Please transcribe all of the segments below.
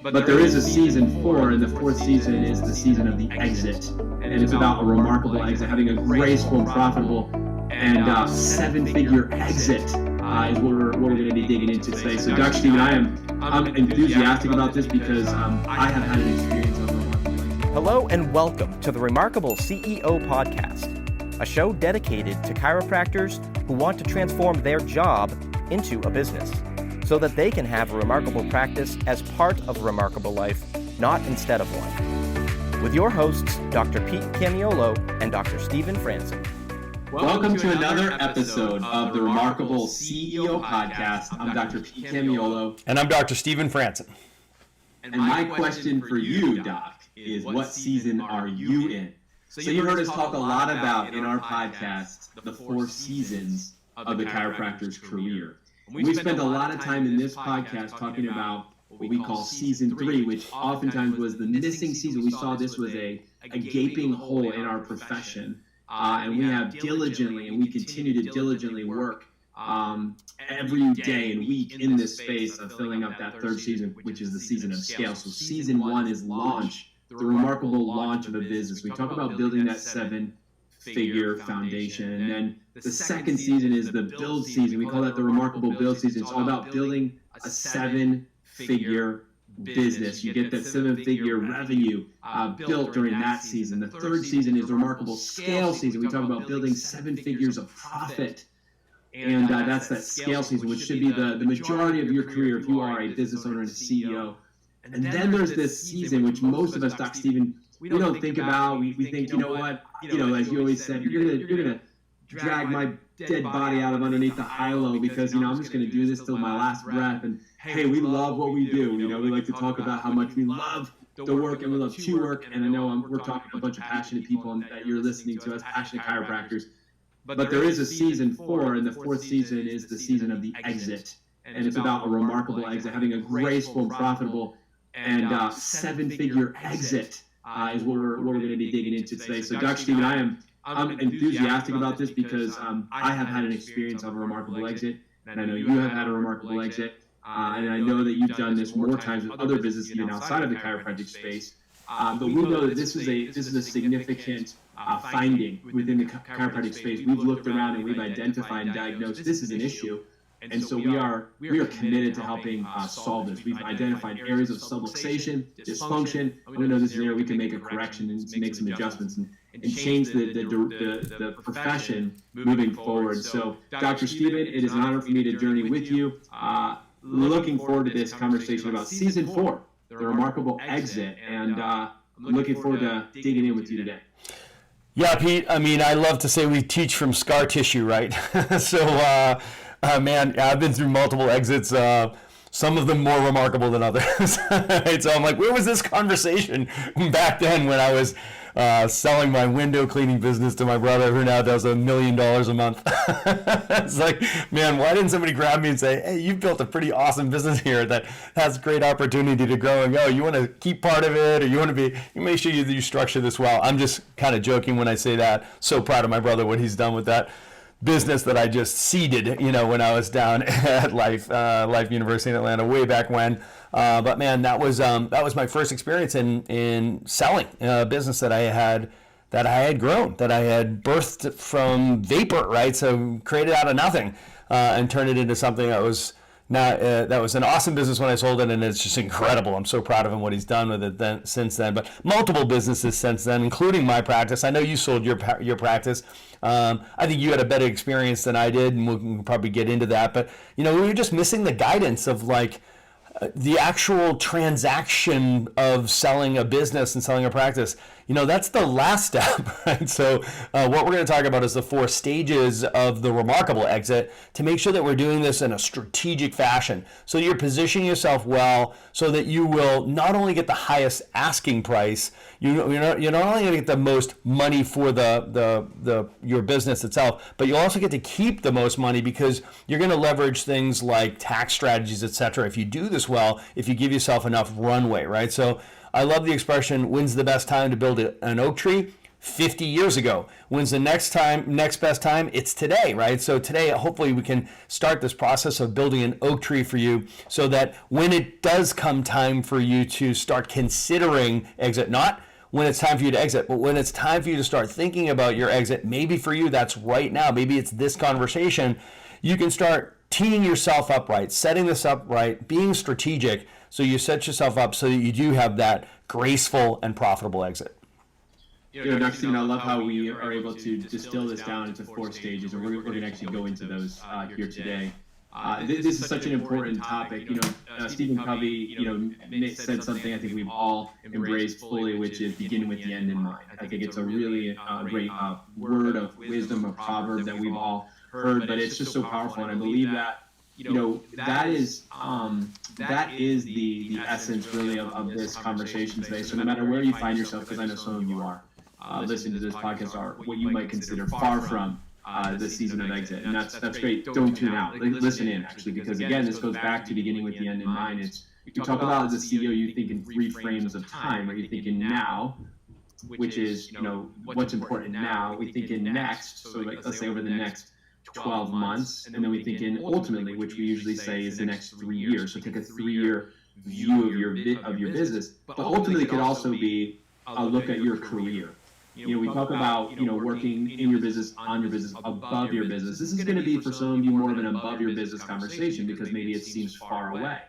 But there is a season 4, and the 4th season is the season of the exit. And it's about a remarkable exit, having a graceful, profitable, and 7-figure exit is what we're going to be digging into today. So Dr. Stephen, I'm enthusiastic about this because I have had an experience of a remarkable exit. Hello and welcome to the Remarkable CEO Podcast, a show dedicated to chiropractors who want to transform their job into a business, so that they can have a remarkable practice as part of a remarkable life, not instead of one. With your hosts, Dr. Pete Camiolo and Dr. Stephen Franson. Welcome to another episode of the Remarkable CEO Podcast. I'm Dr. Pete Camiolo. And I'm Dr. Stephen Franson. And my question for you, Doc, is what season are you in? So you heard us talk a lot about in our podcast the 4 seasons of the chiropractor's career. We spent a lot of time in this podcast talking about what we call season 3, which oftentimes was the missing season. We saw this was a gaping hole in our profession. And we have diligently, and we continue to diligently work every day and week in this space of filling up that 3rd season, which is the season of scale. So season 1 is launch, the remarkable launch of a business. We talk about building that 7-figure foundation. And then the 2nd season is the build season. We call that the remarkable build season. It's all about building a 7-figure business. You get that 7-figure revenue built during that season. The 3rd season is the remarkable scale season. We talk about building 7 figures of profit. And that's that scale season, which should be the majority of your career if you are a business owner and a CEO. And then there's this season, which most of us, Dr. Stephen, we don't think about. We think, you know what, as you always said, you're gonna drag my dead body out of underneath the high-low because, I'm just going to do this till my last breath. And hey, we love what we do. We like to talk about how much we love the work and we love to work. And I know we're talking to a bunch of passionate people and that you're listening to us, passionate chiropractors. But there is a season 4, and the 4th season is the season of the exit. And it's about a remarkable exit, having a graceful and profitable and 7-figure exit is what we're going to be digging into today. So Dr. Stephen, I'm enthusiastic about this because I have had an experience of a remarkable exit, and I know you have had a remarkable exit, and I know that you've done this more times with other businesses even outside of the chiropractic space. But we know that this is a significant finding within the chiropractic space. We've looked around and we've identified and diagnosed this is an issue. And so we are committed to helping solve this. We've identified areas of subluxation, dysfunction. We know this is an area we can make a correction and make some adjustments and change the profession moving forward. So, Dr. Stephen, it is an honor for me to journey with you. Looking forward to this conversation about season 4, the remarkable exit, and I'm looking forward to digging in with you today. Yeah, Pete. I love to say we teach from scar tissue, right? So. Man, I've been through multiple exits, some of them more remarkable than others. Right? So I'm like, where was this conversation back then when I was selling my window cleaning business to my brother who now does $1 million a month? It's like, man, why didn't somebody grab me and say, hey, you've built a pretty awesome business here that has great opportunity to grow and go. You want to keep part of it, or you make sure you structure this well. I'm just kind of joking when I say that. So proud of my brother, what he's done with that business that I just seeded, when I was down at Life University in Atlanta way back when. But man, that was my first experience in selling a business that I had grown, that I had birthed from vapor, right? So created out of nothing and turned it into something that was that was an awesome business when I sold it, and it's just incredible. I'm so proud of him, what he's done with it since then. But multiple businesses since then, including my practice. I know you sold your practice. I think you had a better experience than I did, and we can probably get into that. But we were just missing the guidance of the actual transaction of selling a business and selling a practice. That's the last step, right? So what we're going to talk about is the 4 stages of the remarkable exit to make sure that we're doing this in a strategic fashion. So you're positioning yourself well so that you will not only get the highest asking price, you're not only going to get the most money for your business itself, but you'll also get to keep the most money because you're going to leverage things like tax strategies, etc. If you do this well, if you give yourself enough runway, right? So I love the expression, when's the best time to build an oak tree? 50 years ago. When's the next best time? It's today, right? So today, hopefully we can start this process of building an oak tree for you so that when it does come time for you to start considering exit, not when it's time for you to exit, but when it's time for you to start thinking about your exit, maybe for you that's right now, maybe it's this conversation, you can start teeing yourself up right, setting this up right, being strategic, so you set yourself up so that you do have that graceful and profitable exit. Dr. Stephen, I love how we are able to distill this down into 4 stages, and we're going to actually go into those here today. This is such an important topic. Stephen Covey, said something I think we've all embraced fully, which is beginning with the end in mind. I think it's a really great word of wisdom, a proverb that we've all heard, but it's just so powerful, and I believe that that is the essence really of this conversation today. So no matter where you find yourself, because I know some of you are listening to this podcast are what you might consider far from the season of exit, and that's great. Don't tune out. Listen in, actually, because again, this goes back to beginning with the end in mind. It's you talk about as a CEO, you think in 3 frames of time. Are you thinking now, which is what's important now? We think in next, so let's say over the next 12 months, and then we think in ultimately, which we usually say is the next 3 years. So take a 3-year view of your business, but ultimately it could also be a look at your career. We talk about working in your business, on your business, above your business. This is going to be for some of you more of an above your business conversation because maybe it seems far away.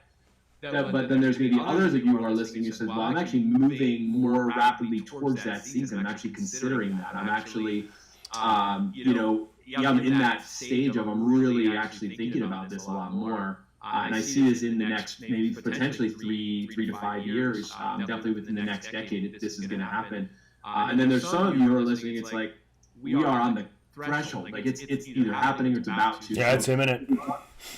But then there's maybe others of you who are listening who says, well, I'm actually moving more rapidly towards that season. I'm actually considering that. I'm actually, I'm in that stage of I'm really actually thinking about this a lot more. And I see this in the next maybe potentially 3 to 5 years, definitely within the next decade, this is going to happen. And then there's some of you who are listening, it's like we are on the threshold. Like it's either happening or it's about to. Yeah, it's imminent.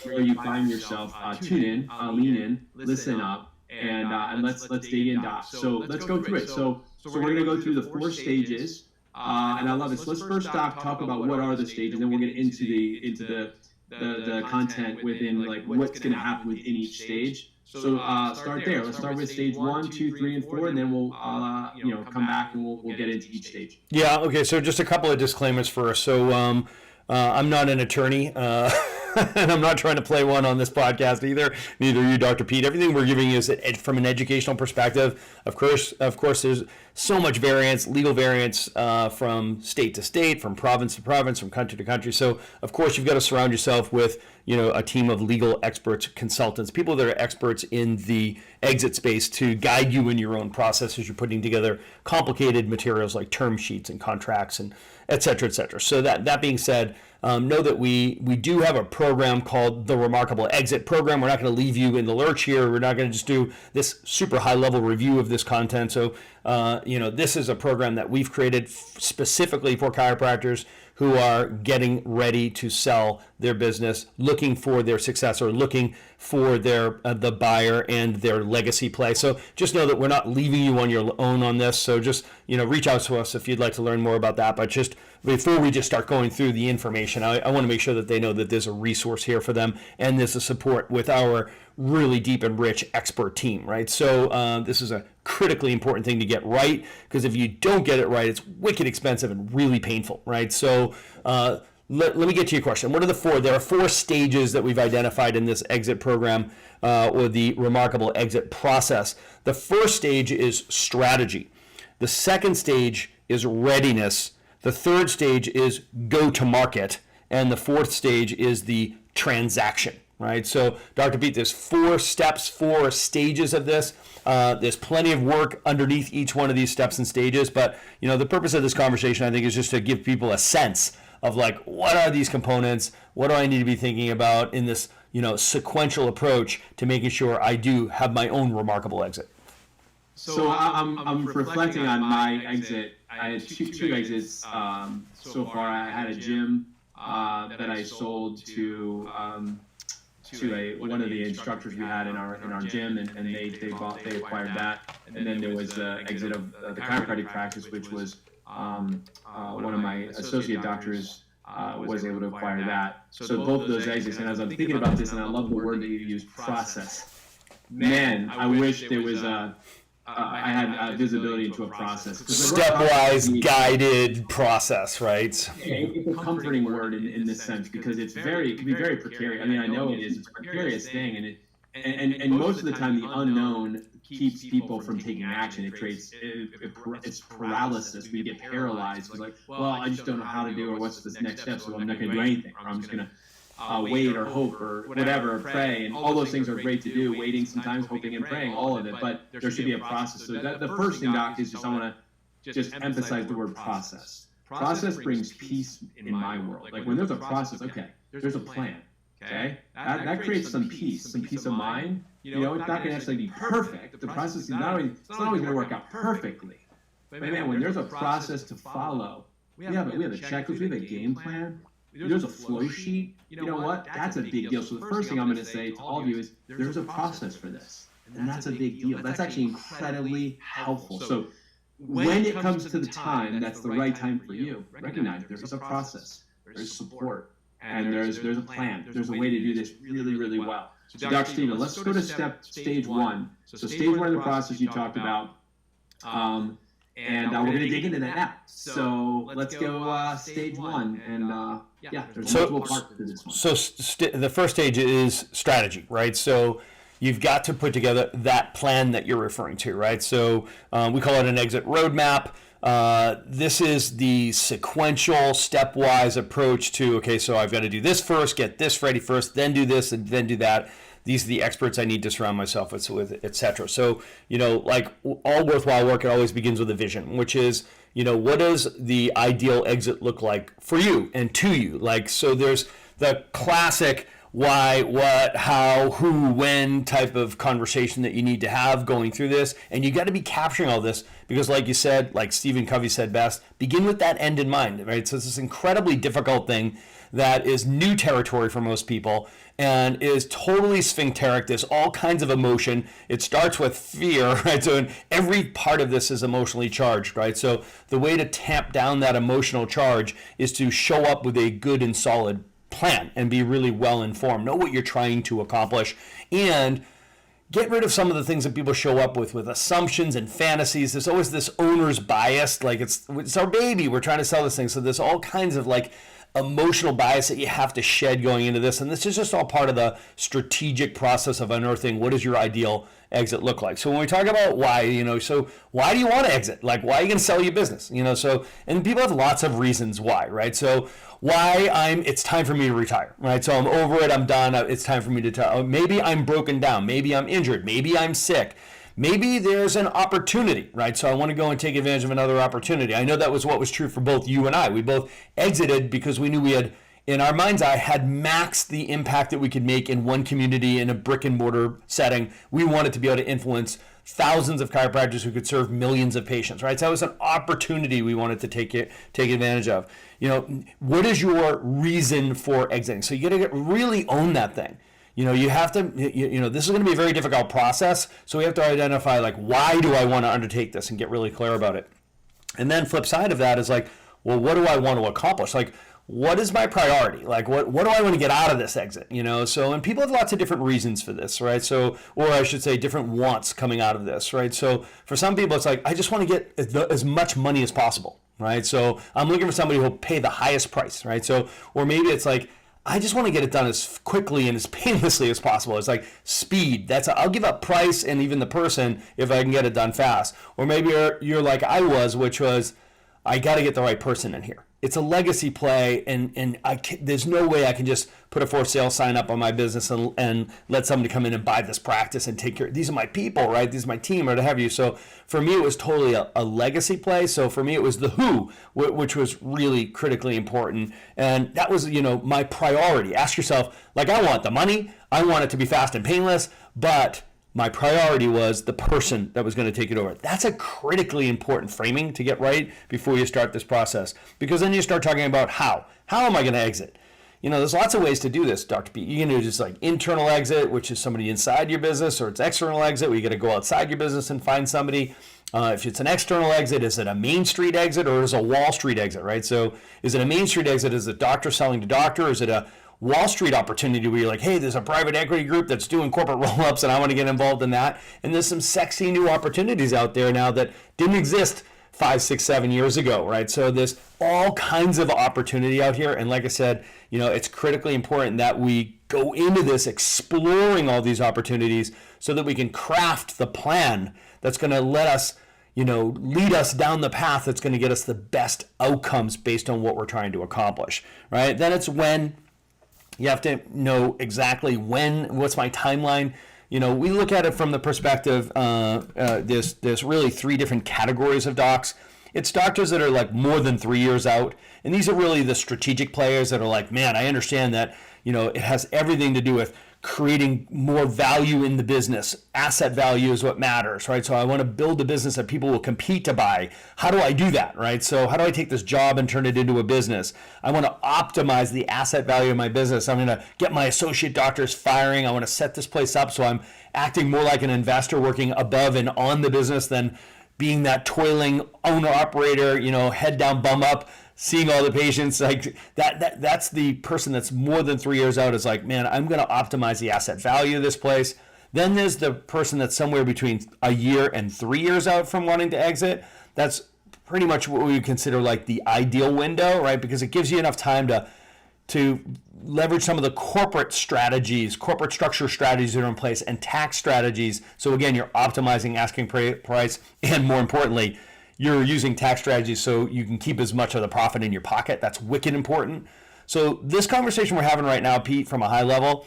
Where you find yourself, tune in, lean in, listen up, and let's dig in, Doc. So let's go through it. So we're going to go through the 4 stages. And I love it. So let's first talk about what are the stages, and then we'll get into the content within like what's going to happen within each stage. So start there. Let's start with stage 1, 2, 3, and 4, and then we'll come back and we'll get into each stage. Yeah. Okay. So just a couple of disclaimers first. So I'm not an attorney. And I'm not trying to play one on this podcast either. Neither are you, Dr. Pete. Everything we're giving you is from an educational perspective. Of course, there's so much variance, legal variance from state to state, from province to province, from country to country. So, of course, you've got to surround yourself with a team of legal experts, consultants, people that are experts in the exit space to guide you in your own process as you're putting together complicated materials like term sheets and contracts and et cetera, et cetera. So that being said, know that we do have a program called the Remarkable Exit Program. We're not going to leave you in the lurch here. We're not going to just do this super high-level review of this content. So, this is a program that we've created specifically for chiropractors who are getting ready to sell their business, looking for their successor, looking for the buyer and their legacy play. So just know that we're not leaving you on your own on this. So just reach out to us if you'd like to learn more about that. But just before we just start going through the information, I want to make sure that they know that there's a resource here for them and there's a support with our really deep and rich expert team, right? So this is a critically important thing to get right, because if you don't get it right, it's wicked expensive and really painful, right? So let me get to your question. What are the 4? There are 4 stages that we've identified in this exit program or the Remarkable Exit process. The first stage is strategy. The second stage is readiness. The third stage is go to market. And the fourth stage is the transaction. Right, so Dr. Pete, there's 4 steps, 4 stages of this. There's plenty of work underneath each one of these steps and stages, but the purpose of this conversation, I think, is just to give people a sense of like, what are these components? What do I need to be thinking about in this, sequential approach to making sure I do have my own remarkable exit? So I'm reflecting on my exit. I had two exits so far. I had a gym that I sold to one of the instructors we had in our gym, and they acquired that. And then there was the exit of the chiropractic practice, which was one of my associate doctors was able to acquire that. So both of those exits, and as I'm thinking about this, and I love the word that you use, process. Man, I wish there was a I had visibility into a process. Stepwise guided process, right? It's a comforting word in this sense, because it can be very precarious. I mean, I know it is. It's a precarious thing, and most of the time the unknown keeps people from taking action. It creates it's paralysis. We get paralyzed. It's like, well, I just don't know how to do, or what's the next step, so I'm not going to do anything, or I'm just going to wait or hope or whatever, pray, and all those things are great to do. Waiting sometimes, hoping and praying, all of it. But there should be a process. So the first thing, Doc, is just I want to just emphasize the word process. Process brings peace in my world. Like when there's a process, okay, there's a plan. Okay, that creates some peace of mind. It's not going to necessarily be perfect. The process is it's not always going to work out perfectly. But man, when there's a process to follow, we have a checklist, we have a game plan. There's a flow sheet. You know what? That's a big deal. So the first thing I'm going to say to all of you is there's a process for this, and that's a big deal. That's actually incredibly helpful. So when it comes to the time that's the right time for you, recognize there's a process, there's support, and there's a plan. There's a way to do this really, really well. So Dr. Steven, let's go to stage one. So stage one of the process you talked about, and we're going to dig into that now. So let's go stage one, and there's multiple parts to this one. So the first stage is strategy, right? So you've got to put together that plan that you're referring to, right? So we call it an exit roadmap. This is the sequential, stepwise approach to, okay, so I've got to do this first, get this ready first, then do this, and then do that. These are the experts I need to surround myself with, etc. So, like all worthwhile work, it always begins with a vision, which is, what does the ideal exit look like for you and to you? Like, so there's the classic why, what, how, who, when type of conversation that you need to have going through this. And you got to be capturing all this because, like you said, like Stephen Covey said best, begin with that end in mind, right? So it's this incredibly difficult thing that is new territory for most people and is totally sphincteric. There's all kinds of emotion. It starts with fear, right? So every part of this is emotionally charged, right? So the way to tamp down that emotional charge is to show up with a good and solid plan and be really well informed. Know what you're trying to accomplish and get rid of some of the things that people show up with assumptions and fantasies. There's always this owner's bias, like it's our baby, we're trying to sell this thing. So there's all kinds of like emotional bias that you have to shed going into this. And this is just all part of the strategic process of unearthing what does your ideal exit look like. So when we talk about why, so why do you want to exit? Like, why are you going to sell your business? So, and people have lots of reasons why, right? So it's time for me to retire, right? So I'm over it, I'm done, it's time for me to retire. Maybe I'm broken down, maybe I'm injured, maybe I'm sick. Maybe there's an opportunity, right? So I want to go and take advantage of another opportunity. I know that was what was true for both you and I. We both exited because we knew we had, in our mind's eye, had maxed the impact that we could make in one community in a brick and mortar setting. We wanted to be able to influence thousands of chiropractors who could serve millions of patients, right? So that was an opportunity we wanted to take advantage of. What is your reason for exiting? So you got to really own that thing. You have to, this is going to be a very difficult process. So we have to identify, like, why do I want to undertake this and get really clear about it? And then flip side of that is like, well, what do I want to accomplish? Like, what is my priority? Like, what do I want to get out of this exit? So, and people have lots of different reasons for this, right? So, or I should say different wants coming out of this, right? So for some people, it's like, I just want to get as much money as possible, right? So I'm looking for somebody who will pay the highest price, right? So, or maybe it's like, I just want to get it done as quickly and as painlessly as possible. It's like speed. I'll give up price and even the person if I can get it done fast. Or maybe you're like I was, which was, I got to get the right person in here. It's a legacy play, and there's no way I can just put a for sale sign up on my business and let somebody come in and buy this practice and take care. These are my people, right? These are my team, or to have you. So for me, it was totally a legacy play. So for me, it was the who, which was really critically important. And that was, my priority. Ask yourself, like, I want the money. I want it to be fast and painless, but my priority was the person that was going to take it over. That's a critically important framing to get right before you start this process, because then you start talking about how. How am I going to exit? There's lots of ways to do this, Dr. P. You can do just like internal exit, which is somebody inside your business, or it's external exit, where you got to go outside your business and find somebody. If it's an external exit, is it a Main Street exit or is it a Wall Street exit, right? So is it a Main Street exit? Is it doctor selling to doctor? Is it a Wall Street opportunity where you're like, hey, there's a private equity group that's doing corporate roll-ups and I want to get involved in that. And there's some sexy new opportunities out there now that didn't exist 5, 6, 7 years ago, right? So there's all kinds of opportunity out here. And like I said, it's critically important that we go into this exploring all these opportunities so that we can craft the plan that's going to let us, lead us down the path that's going to get us the best outcomes based on what we're trying to accomplish, right? Then it's when. You have to know exactly what's my timeline. We look at it from the perspective, there's really 3 different categories of docs. It's doctors that are like more than 3 years out. And these are really the strategic players that are like, man, I understand that, it has everything to do with creating more value in the business. Asset value is what matters, right? So I want to build a business that people will compete to buy. How do I do that, right? So how do I take this job and turn it into a business? I want to optimize the asset value of my business. I'm going to get my associate doctors firing. I want to set this place up so I'm acting more like an investor, working above and on the business than being that toiling owner-operator, head down, bum up, seeing all the patients. Like that's the person that's more than 3 years out is like, man, I'm going to optimize the asset value of this place. Then there's the person that's somewhere between a year and 3 years out from wanting to exit. That's pretty much what we would consider like the ideal window, right? Because it gives you enough time to leverage some of the corporate strategies, corporate structure strategies that are in place, and tax strategies. So again, you're optimizing asking price, and more importantly, you're using tax strategies so you can keep as much of the profit in your pocket. That's wicked important. So this conversation we're having right now, Pete, from a high level,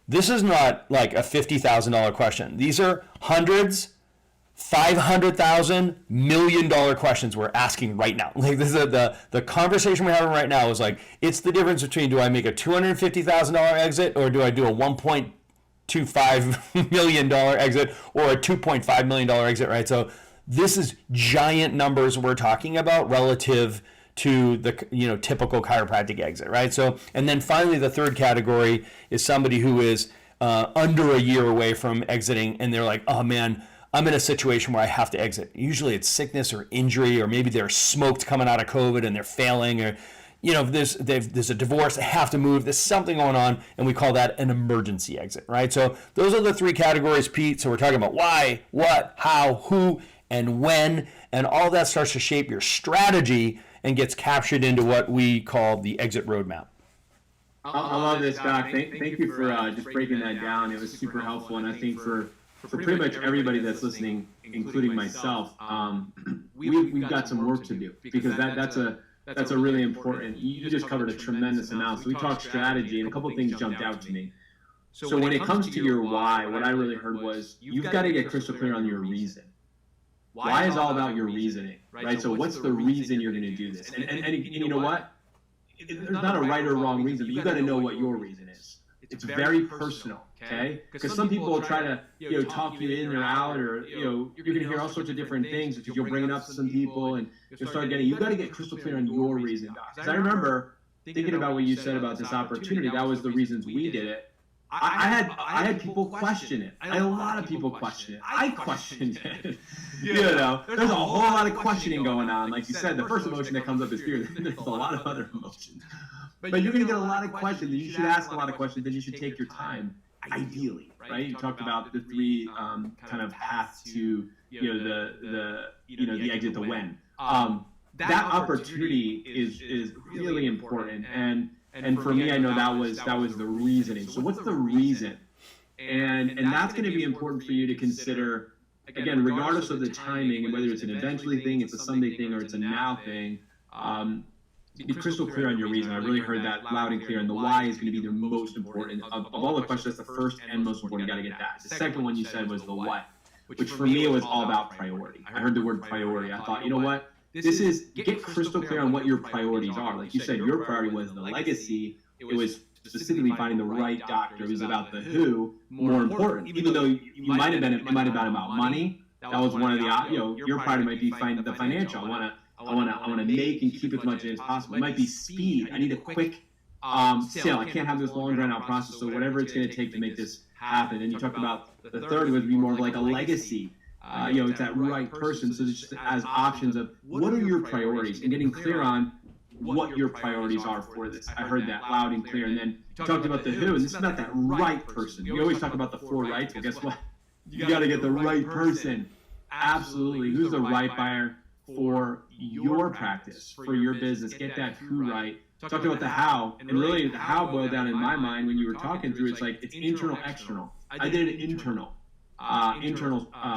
this is not like a $50,000 question. These are hundreds, $500,000, $1 million questions we're asking right now. Like this is the conversation we're having right now is like, it's the difference between, do I make a $250,000 exit or do I do a $1.25 million exit or a $2.5 million exit, right? So this is giant numbers we're talking about relative to the typical chiropractic exit, right? So, and then finally, the third category is somebody who is under a year away from exiting, and they're like, oh man, I'm in a situation where I have to exit. Usually it's sickness or injury, or maybe they're smoked coming out of COVID and they're failing, or there's a divorce, they have to move, there's something going on, and we call that an emergency exit, right? So those are the 3 categories, Pete. So we're talking about why, what, how, who, and when, and all that starts to shape your strategy and gets captured into what we call the exit roadmap. I love this, Doc. Thank you for just breaking that down. It was super helpful, and I think for pretty much everybody that's listening, including myself, we've got some work to do, because that's a really important. You just covered a tremendous amount. So we talked strategy, and a couple of things jumped out to me. So when it comes to your why, what I really heard was you've got to get crystal clear on your reason. Why is all about your reasoning, right? So what's the reason you're going to do this? And you know what? There's not a right or wrong reason, but you got to know what your reason is. It's very personal, okay? Because some people will try to talk you in or out, or you're going to hear all sorts of different things because you'll bring it up to some people, and you'll start getting. You got to get crystal clear on your reason, Doc. Because I remember thinking about what you said about this opportunity. That was the reasons we did it. I had people question it. I had a lot of people question it. I questioned it. There's a whole lot of questioning going on. Like you said, the first emotion that comes up is fear. There's a lot of other emotions. But you're going to get a lot of questions. You should ask a lot of questions. Then you should take your time, ideally, right? You talked about the 3 kind of paths to the exit, the when. That opportunity is really important, and for me, I know that was the reasoning. So what's the reason? And that's going to be important for you to consider, again, regardless of the timing, and whether it's an eventually thing, it's a someday thing, or it's a now thing. Be crystal clear on your reason. I really heard that loud and clear. And the why is going to be the most important. Of all the questions, that's the first and most important. You got to get that. The second one you said was the what, which for me was all about priority. I heard the word priority. I thought, you know what? This is, get crystal clear on what your priorities are. Like you said, your priority was the legacy. It was specifically finding the right doctor. It was about the who, more important. Even though it might have been about money. That was one of the, your priority might be find the financial. I want to make and keep as much as possible. It might be speed. I need a quick sale. I can't have this long drawn out process. So whatever it's going to take to make this happen. And you talked about the third would be more of like a legacy. It's that right person. So just as options of what are your priorities, and getting clear on what your priorities are for this. I heard that loud and clear. And then you talked about the who, and this is not that right person. You always talk about the 4 rights, but guess what? You got to get the right person. Absolutely. Who's the right buyer for your practice, for your business? Get that who right. Talked about the how, and really the how boiled down in my mind when you were talking through. It's like it's internal, external. I did an internal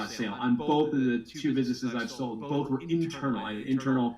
sale on both of the 2 businesses I've sold. Both were internal. I had an internal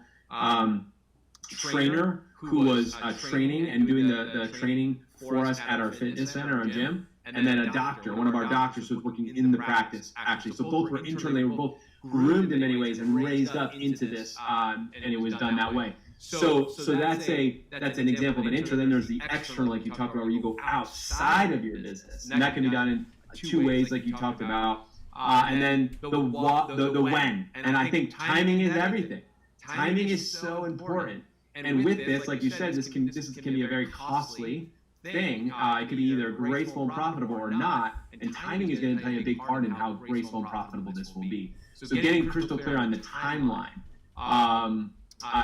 trainer who was training and doing the training for us at our fitness center, our gym, and then a doctor, one of our doctors who was working in the practice actually. So both were internal. They were both groomed in many ways and raised up into this, and it was done that way. So that's an example of an intro. Then there's the external, like you talked about, where you go outside of your business, and that can be done in 2 ways, like you talked about. And then the when, and I think timing is everything. Timing is so important. And with this, like you said, this can be a very costly thing. It could be either graceful and profitable or not. And timing is going to play a big part in how graceful and profitable this will be. So getting crystal clear on the timeline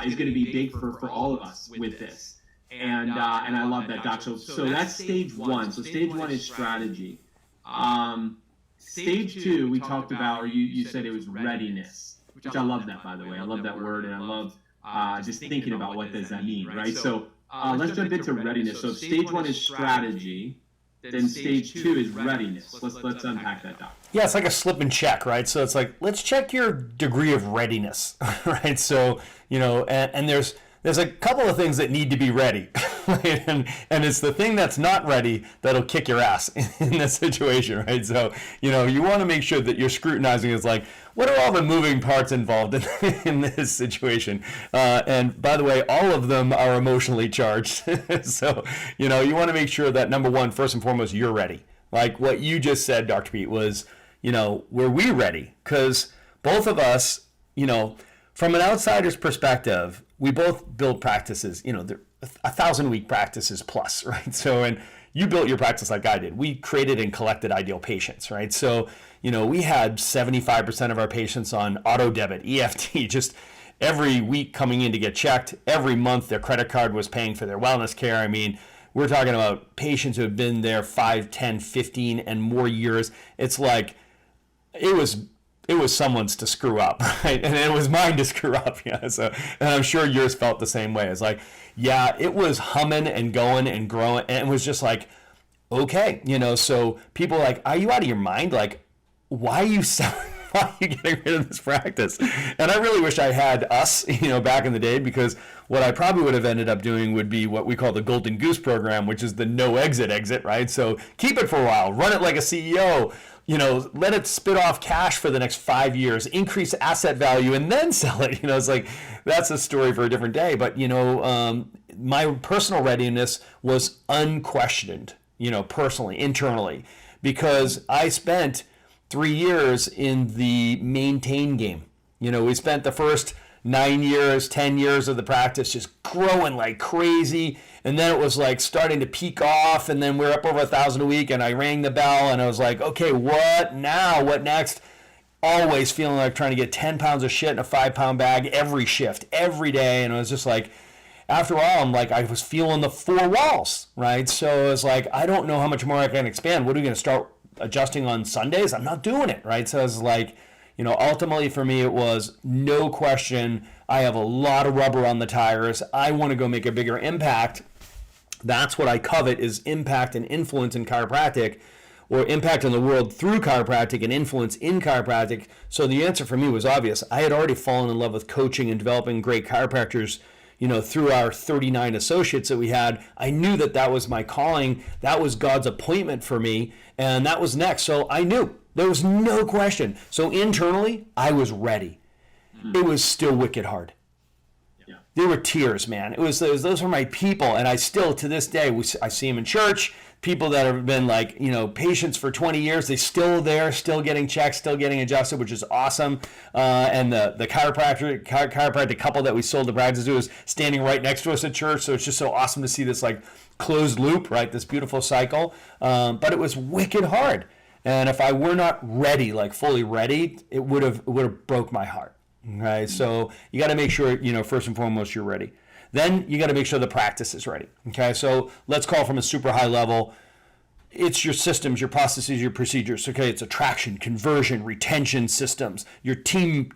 is going to be big for all of us with this. And I love that, Doc. So that's stage 1. So stage 1 is strategy. Stage 2, we talked about, or you said it was readiness, which I love that, by the way. I love that word, and I love just thinking about what does that mean, right? So let's jump into readiness. So stage 1 is strategy. Then stage 2 is readiness. Let's unpack that, Doc. Yeah, it's like a slip and check, right? So it's like, let's check your degree of readiness, right? So, and there's a couple of things that need to be ready, right? And it's the thing that's not ready that'll kick your ass in this situation, right? So, you want to make sure that you're scrutinizing is like, what are all the moving parts involved in this situation? And by the way, all of them are emotionally charged. So, you want to make sure that, number one, first and foremost, you're ready. Like what you just said, Dr. Pete, was, were we ready? Because both of us, from an outsider's perspective, we both build practices, they're 1,000-week practices plus, right? So, and you built your practice like I did. We created and collected ideal patients, right? So, we had 75% of our patients on auto debit, EFT, just every week coming in to get checked. Every month their credit card was paying for their wellness care. I mean, we're talking about patients who have been there 5, 10, 15 and more years. It's like, it was someone's to screw up, right? And it was mine to screw up. Yeah. So, and I'm sure yours felt the same way. It's like, yeah, it was humming and going and growing. And it was just like, okay, so people are like, are you out of your mind? Like, why are you getting rid of this practice? And I really wish I had us, back in the day, because what I probably would have ended up doing would be what we call the Golden Goose program, which is the no exit, right? So keep it for a while, run it like a CEO, let it spit off cash for the next 5 years, increase asset value, and then sell it. It's like, that's a story for a different day. But, my personal readiness was unquestioned, personally, internally, because I spent 3 years in the maintain game. We spent the first 9 years, 10 years of the practice just growing like crazy. And then it was like starting to peak off, and then we're up over 1,000 a week, and I rang the bell, and I was like, okay, what now? What next? Always feeling like trying to get 10 pounds of shit in a 5-pound bag every shift, every day. And it was just like, after a while, I'm like, I was feeling the 4 walls, right? So it's like, I don't know how much more I can expand. What are we going to start adjusting on Sundays? I'm not doing it, right? So it's like, ultimately for me, it was no question. I have a lot of rubber on the tires. I want to go make a bigger impact. That's what I covet, is impact and influence in chiropractic, or impact on the world through chiropractic and influence in chiropractic. So the answer for me was obvious. I had already fallen in love with coaching and developing great chiropractors, through our 39 associates that we had. I knew that was my calling. That was God's appointment for me. And that was next. So I knew. There was no question. So internally, I was ready. It was still wicked hard. Yeah. There were tears, man. Those were my people. And I still, to this day, I see them in church. People that have been like, patients for 20 years, they're still there, still getting checked, still getting adjusted, which is awesome. And the chiropractic couple that we sold the practice to is standing right next to us at church. So it's just so awesome to see this like closed loop, right? This beautiful cycle. But it was wicked hard. And if I were not ready, like fully ready, it would have broke my heart. Right? So you got to make sure, first and foremost, you're ready. Then you got to make sure the practice is ready. Okay, so let's call from a super high level. It's your systems, your processes, your procedures. Okay, it's attraction, conversion, retention systems, your team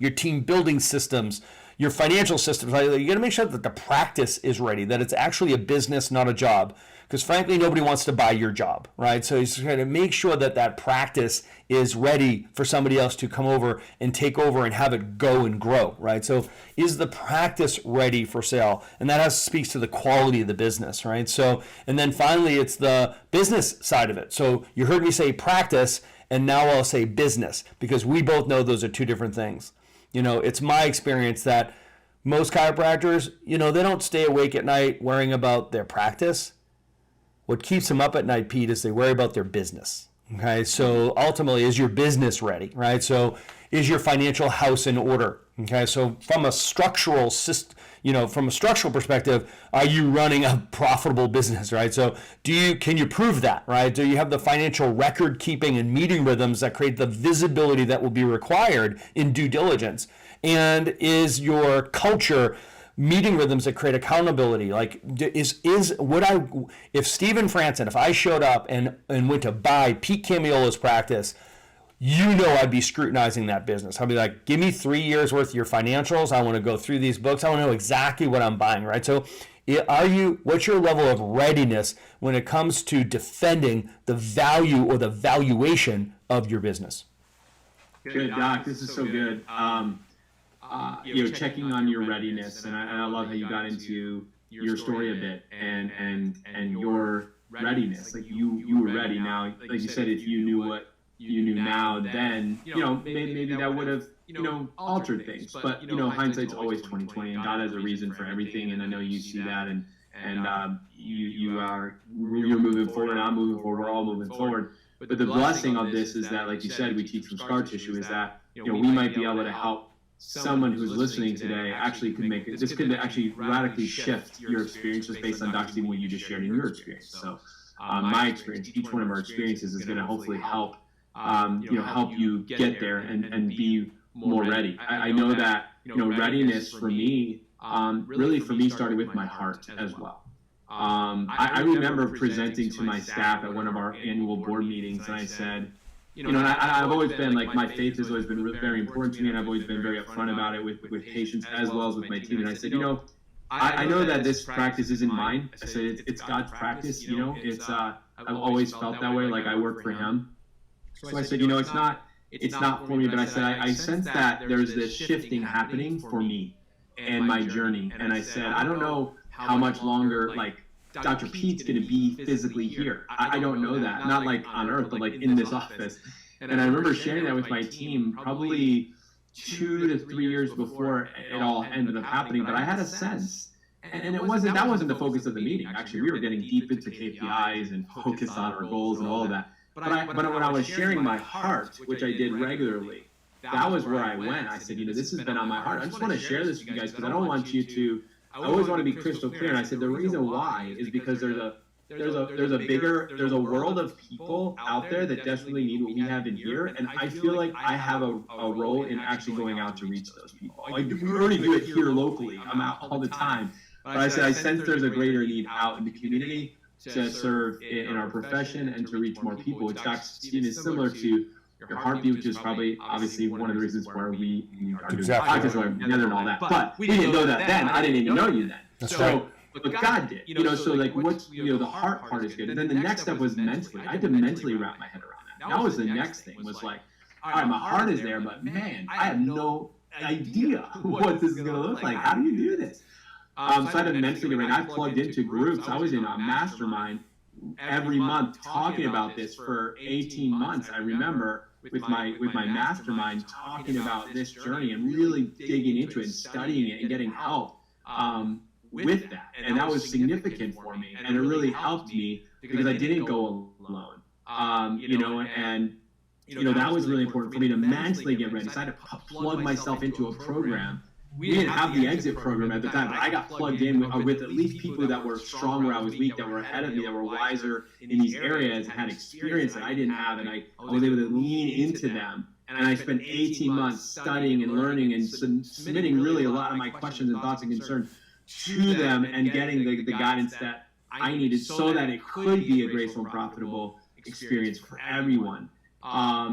building systems, your financial systems. You got to make sure that the practice is ready, that it's actually a business, not a job. Because frankly, nobody wants to buy your job, right? So you got to make sure that that practice is ready for somebody else to come over and take over and have it go and grow, right? So is the practice ready for sale? And that speaks to the quality of the business, right? So, and then finally, it's the business side of it. So you heard me say practice, and now I'll say business, because we both know those are two different things. It's my experience that most chiropractors, they don't stay awake at night worrying about their practice. What keeps them up at night, Pete, is they worry about their business. Okay, so ultimately, is your business ready, right? So is your financial house in order? Okay, so from a structural perspective, are you running a profitable business, right? So can you prove that, right? Do you have the financial record keeping and meeting rhythms that create the visibility that will be required in due diligence? And is your culture meeting rhythms that create accountability? Like, if Stephen Franson, if I showed up and went to buy Pete Camiola's practice, I'd be scrutinizing that business. I'd be like, give me 3 years worth of your financials. I want to go through these books. I want to know exactly what I'm buying, right? So what's your level of readiness when it comes to defending the value or the valuation of your business? Good, Doc. This is so good. Checking on your readiness, and I love how you got into your story a bit and your readiness. Like you were ready. Now, like you said, if you knew what you knew now, then maybe that would have altered things. But hindsight's always 20/20, and God has a reason for everything. And I know you see that, and you're moving forward. I'm moving forward. We're all moving forward. But the blessing of this is that, like you said, we teach from scar tissue. Is that we might be able to help someone who's listening today actually could actually radically shift your experience just based on Dr. Stephen, what you just shared in your experience. So my experience, each one of our experiences is going to hopefully help you get there and be more ready. I know that readiness for me really started with my heart as well. I remember presenting to my staff at one of our annual board meetings, and I said, and I've always been like, my faith has always been very important to me, and I've always been very upfront about it with patients as well as with my team. And I said, I know that this practice isn't mine. I said, it's God's practice. It's I've always felt that way, like I work for Him. So I said, it's not for me. But I said, I sense that there's this shifting happening for me and my journey. And I said, I don't know how much longer, like, Dr. Pete's going to be physically here. I don't know that. Not like on earth, but like in this office. And I remember sharing that with my team probably 2 to 3 years before it all ended up happening. But I had a sense, and that wasn't the focus of the meeting. Actually, we were getting deep into KPIs and focus on our goals and all of that. But when I was sharing my heart, which I did regularly, that was where I went. I said, this has been on my heart. I just want to share this with you guys because I don't want you to. I always want to be crystal clear, and I said the reason why is because there's a world of people out there that desperately need what we have in here, and I feel like I have a role in actually going out to reach those people. Like, we already do it here locally. I'm out all the time, but I said I sense there's a greater need out in the community to serve in our profession and to reach more people, which Dr. Stephen is similar to your heartbeat, which is probably obviously one of the reasons why we are doing podcasts together and all that. But we didn't know that then. I didn't even know you then. But God did. So like what's the heart part is good. And then the next step was mentally. I had to mentally wrap my head around that. That was the next thing. Was like, all right, my heart is there, but man, I have no idea what this is going to look like. How do you do this? So I had to mentally. I plugged into groups. I was in a mastermind every month talking about this for 18 months. I remember with my mastermind talking about this journey and really digging into it and studying it and getting help with that. And that was significant for me, and it really helped me because I didn't go alone. That was really important for me to mentally get ready. So I had to plug myself into a program. We didn't have the exit program at the time, but I got plugged in with at least people that were strong where I was weak, that were ahead of me, that were wiser in these areas, and had experience that I didn't have, and I was able to lean into them. And I spent 18 months studying and learning and submitting really a lot of my questions and thoughts and concerns to them and getting the guidance that I needed so that it could be a graceful and profitable experience for everyone,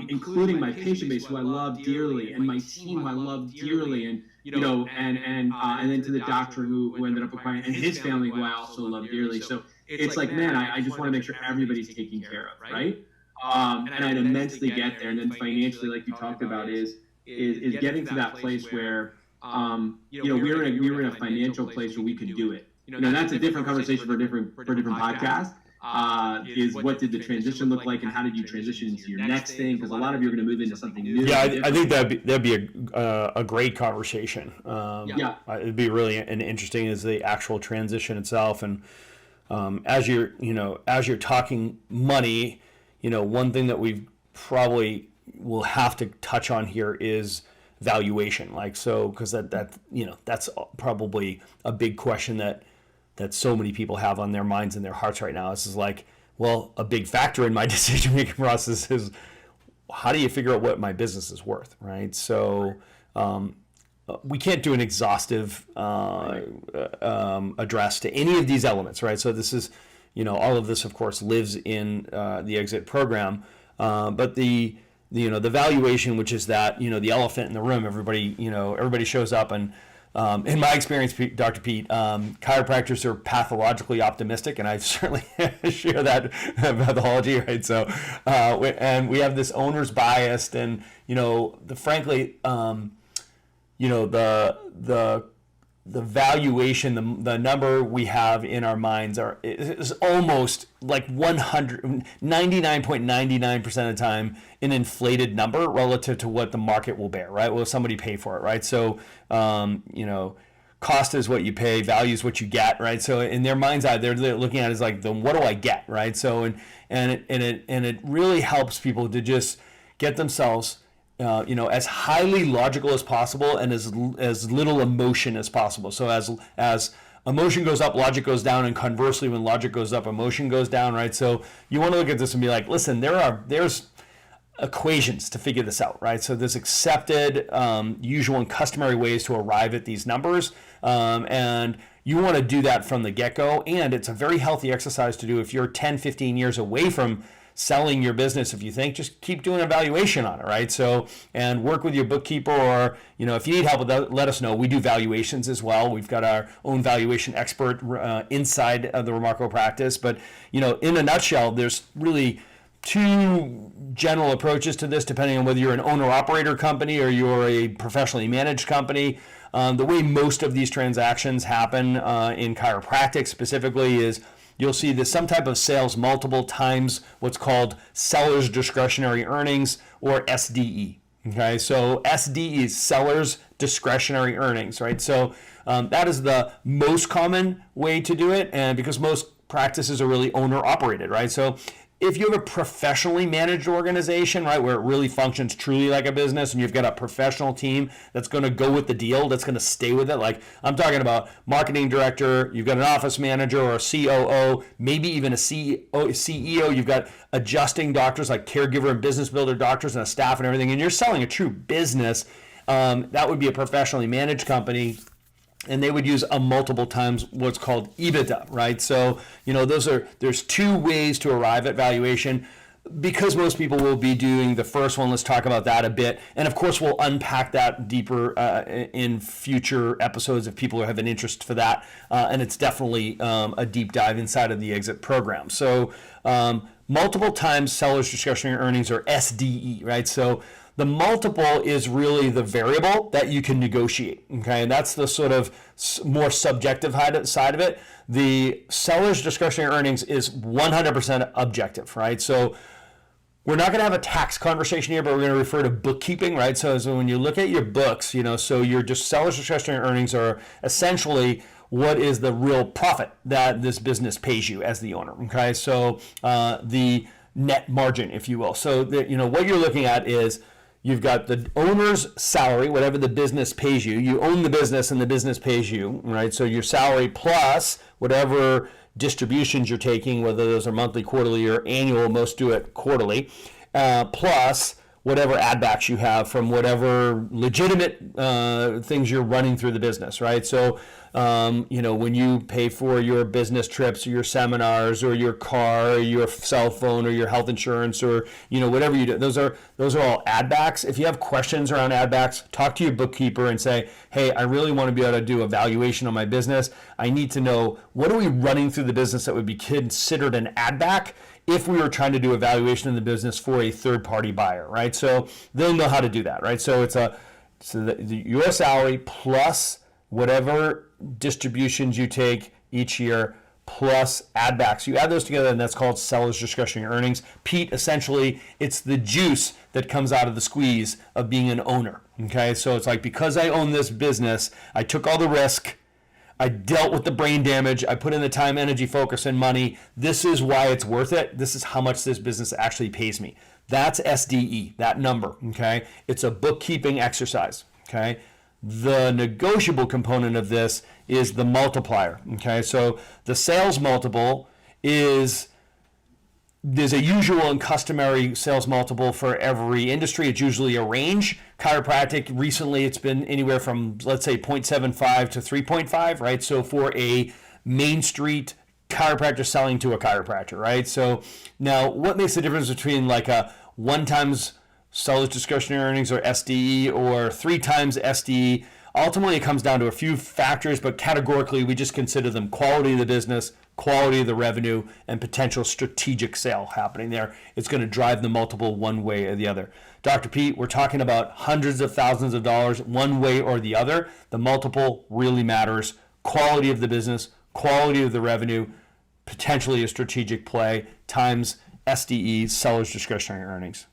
including my patient base who I love dearly and my team who I love dearly, and and then to the doctor who ended up acquiring, and his family who I also love dearly. So it's like, man, I just want to make sure everybody's taken care of, right? And I'd immensely get there, and then financially, like you talked about, is getting to that place where we were in a financial place where we could do it. That's a different conversation for a different podcast. Is what did the transition look like, and how did you transition into your next thing? Because a lot of you are going to move into something new. Yeah, I think that'd be a great conversation. It'd be really an interesting is the actual transition itself, and as you're talking money, one thing that we probably will have to touch on here is valuation, because that's probably a big question that so many people have on their minds and their hearts right now. This is like, well, a big factor in my decision-making process is how do you figure out what my business is worth, right? So we can't do an exhaustive address to any of these elements, right? So this is, all of this, of course, lives in the exit program, but the valuation, which is that, the elephant in the room, everybody shows up, and in my experience, Dr. Pete, chiropractors are pathologically optimistic, and I certainly share that pathology, right? So, and we have this owner's bias, and frankly, the valuation, the number we have in our minds is almost like 99.99% of the time an inflated number relative to what the market will bear, right? Will somebody pay for it, right? So, cost is what you pay, value is what you get, right? So in their mind's eye, they're looking at it as like, then what do I get, right? So, and it really helps people to just get themselves as highly logical as possible and as little emotion as possible. So as emotion goes up, logic goes down, and conversely, when logic goes up, emotion goes down, right? So you want to look at this and be like, listen, there's equations to figure this out, right? So there's accepted, usual and customary ways to arrive at these numbers, and you want to do that from the get-go, and it's a very healthy exercise to do if you're 10, 15 years away from selling your business. If you think, just keep doing evaluation on it, right? So, and work with your bookkeeper, or if you need help with that, let us know. We do valuations as well. We've got our own valuation expert inside of the Remarkable Practice. But in a nutshell, there's really two general approaches to this, depending on whether you're an owner-operator company or you're a professionally managed company. The way most of these transactions happen in chiropractic specifically is you'll see that some type of sales multiple times what's called seller's discretionary earnings, or SDE. Okay, so SDE is seller's discretionary earnings, right? So that is the most common way to do it, and because most practices are really owner operated, right? So if you have a professionally managed organization, right, where it really functions truly like a business, and you've got a professional team that's going to go with the deal, that's going to stay with it, like I'm talking about marketing director, you've got an office manager or a COO, maybe even a CEO, you've got adjusting doctors like caregiver and business builder doctors and a staff and everything, and you're selling a true business, that would be a professionally managed company. And they would use a multiple times what's called EBITDA, right? So, there's two ways to arrive at valuation. Because most people will be doing the first one, let's talk about that a bit. And of course, we'll unpack that deeper in future episodes if people have an interest for that. And it's definitely a deep dive inside of the exit program. So, multiple times seller's discretionary earnings, or SDE, right? So the multiple is really the variable that you can negotiate, okay? And that's the sort of more subjective side of it. The seller's discretionary earnings is 100% objective, right? So we're not going to have a tax conversation here, but we're going to refer to bookkeeping, right? So when you look at your books, so your just seller's discretionary earnings are essentially what is the real profit that this business pays you as the owner, okay? So the net margin, if you will. So what you're looking at is you've got the owner's salary, whatever the business pays you. You own the business and the business pays you, right? So your salary plus whatever distributions you're taking, whether those are monthly, quarterly, or annual, most do it quarterly, plus whatever ad backs you have from whatever legitimate things you're running through the business, right? So, when you pay for your business trips or your seminars or your car or your cell phone or your health insurance or, whatever you do, those are all ad backs. If you have questions around ad backs, talk to your bookkeeper and say, hey, I really want to be able to do a valuation on my business. I need to know, what are we running through the business that would be considered an ad back if we were trying to do a valuation in the business for a third-party buyer, right? So they'll know how to do that, right? So it's your salary plus whatever distributions you take each year plus ad backs. You add those together, and that's called seller's discretionary earnings. Pete, essentially, it's the juice that comes out of the squeeze of being an owner, okay? So it's like, because I own this business, I took all the risk, I dealt with the brain damage, I put in the time, energy, focus, and money. This is why it's worth it. This is how much this business actually pays me. That's SDE, that number, okay? It's a bookkeeping exercise, okay? The negotiable component of this is the multiplier, okay? So the sales multiple there's a usual and customary sales multiple for every industry. It's usually a range. Chiropractic, recently it's been anywhere from, let's say, 0.75 to 3.5, right? So for a Main Street chiropractor selling to a chiropractor, right? So now what makes the difference between like a 1 times seller's discretionary earnings, or SDE, or 3 times SDE? Ultimately, it comes down to a few factors, but categorically, we just consider them quality of the business, quality of the revenue, and potential strategic sale happening there. It's going to drive the multiple one way or the other. Dr. Pete, we're talking about hundreds of thousands of dollars one way or the other. The multiple really matters. Quality of the business, quality of the revenue, potentially a strategic play, times SDE, seller's discretionary earnings.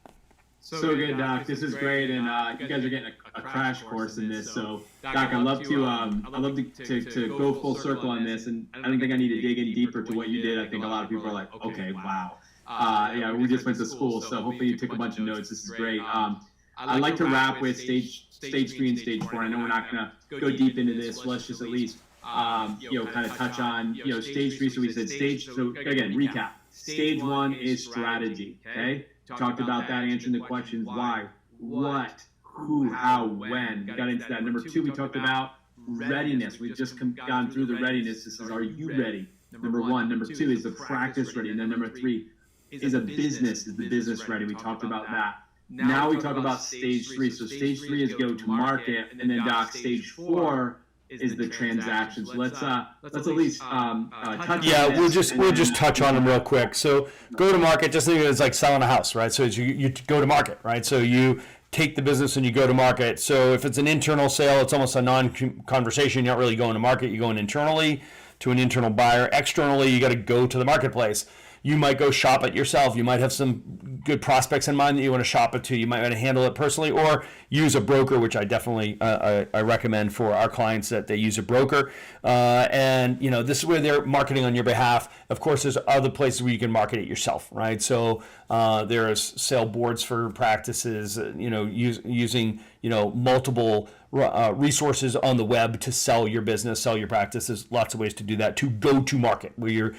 So good, Doc. This is great, and you guys are getting a crash course in this. So, Doc, I'd love to go full circle on this, and I don't think I need to dig in deeper to what you did. I think a lot of people are like, okay, wow. Yeah, we just went to school, so hopefully you took a bunch of notes. This is great. I'd like to wrap with stage 3 and stage 4. I know we're not going to go deep into this. Let's just at least kind of touch on stage 3. So we said So again, recap. Stage 1 is strategy. Okay. Talked about that, answering the questions: why, what, who, how, when. Got into that. Number 2, we talked about readiness. We've just gone through the readiness. This is, are you ready? Number 1. Number 2 is the practice ready. And then number 3 is the business ready. We talked about that. Now we talk about stage 3. So stage 3 is go to market, and then Doc, stage 4 is the transaction. So let's at least touch. Yeah, on this. we'll just touch on them real quick. So go to market, just think of it as like selling a house, right? So you go to market, right? So you take the business and you go to market. So if it's an internal sale, it's almost a non-conversation. You're not really going to market. You're going internally to an internal buyer. Externally, you got to go to the marketplace. You might go shop it yourself. You might have some good prospects in mind that you want to shop it to. You might want to handle it personally, or use a broker, which I definitely I recommend for our clients that they use a broker. And this is where they're marketing on your behalf. Of course, there's other places where you can market it yourself, right? So there's sale boards for practices. Using multiple resources on the web to sell your business, sell your practice. There's lots of ways to do that, to go to market, where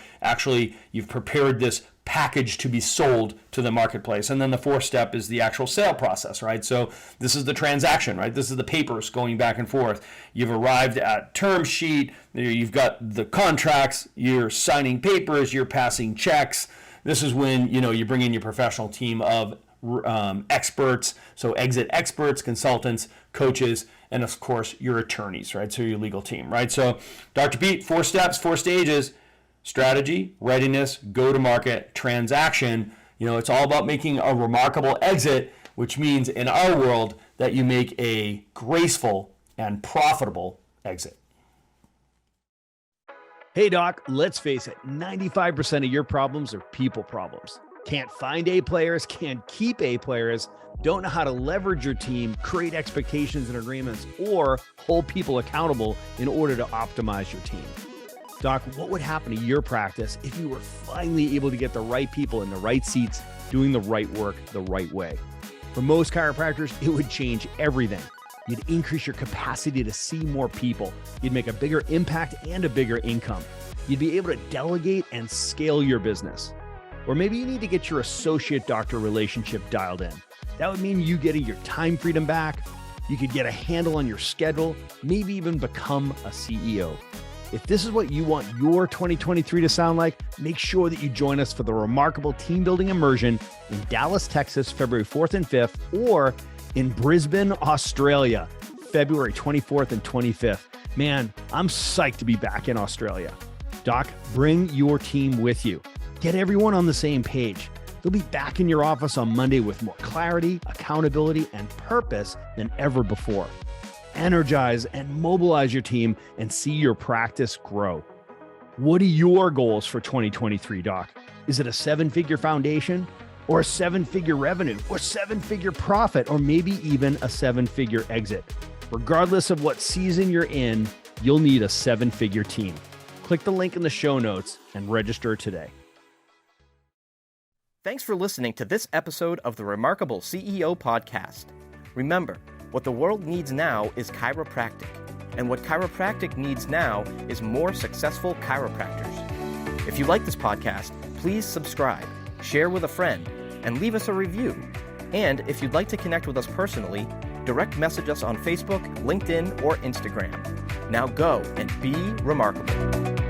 you've prepared this package to be sold to the marketplace. And then the 4th step is the actual sale process, right? So this is the transaction, right? This is the papers going back and forth. You've arrived at term sheet, you've got the contracts, you're signing papers, you're passing checks. This is when you bring in your professional team of experts, so exit experts, consultants, coaches, and of course your attorneys, right? So your legal team, right? So Dr. Pete, 4 steps, 4 stages: strategy, readiness, go to market, transaction. It's all about making a remarkable exit, which means in our world that you make a graceful and profitable exit. Hey doc, let's face it, 95% of your problems are people problems. Can't find A players, can't keep A players, don't know how to leverage your team, create expectations and agreements, or hold people accountable in order to optimize your team. Doc, what would happen to your practice if you were finally able to get the right people in the right seats, doing the right work the right way? For most chiropractors, it would change everything. You'd increase your capacity to see more people. You'd make a bigger impact and a bigger income. You'd be able to delegate and scale your business. Or maybe you need to get your associate doctor relationship dialed in. That would mean you getting your time freedom back. You could get a handle on your schedule, maybe even become a CEO. If this is what you want your 2023 to sound like, make sure that you join us for the remarkable team building immersion in Dallas, Texas, February 4th and 5th, or in Brisbane, Australia, February 24th and 25th. Man, I'm psyched to be back in Australia. Doc, bring your team with you. Get everyone on the same page. They'll be back in your office on Monday with more clarity, accountability, and purpose than ever before. Energize and mobilize your team and see your practice grow. What are your goals for 2023, Doc? Is it a 7-figure foundation, or a 7-figure revenue, or 7-figure profit, or maybe even a 7-figure exit? Regardless of what season you're in, you'll need a 7-figure team. Click the link in the show notes and register today. Thanks for listening to this episode of the Remarkable CEO Podcast. Remember, what the world needs now is chiropractic, and what chiropractic needs now is more successful chiropractors. If you like this podcast, please subscribe, share with a friend, and leave us a review. And if you'd like to connect with us personally, direct message us on Facebook, LinkedIn, or Instagram. Now go and be remarkable.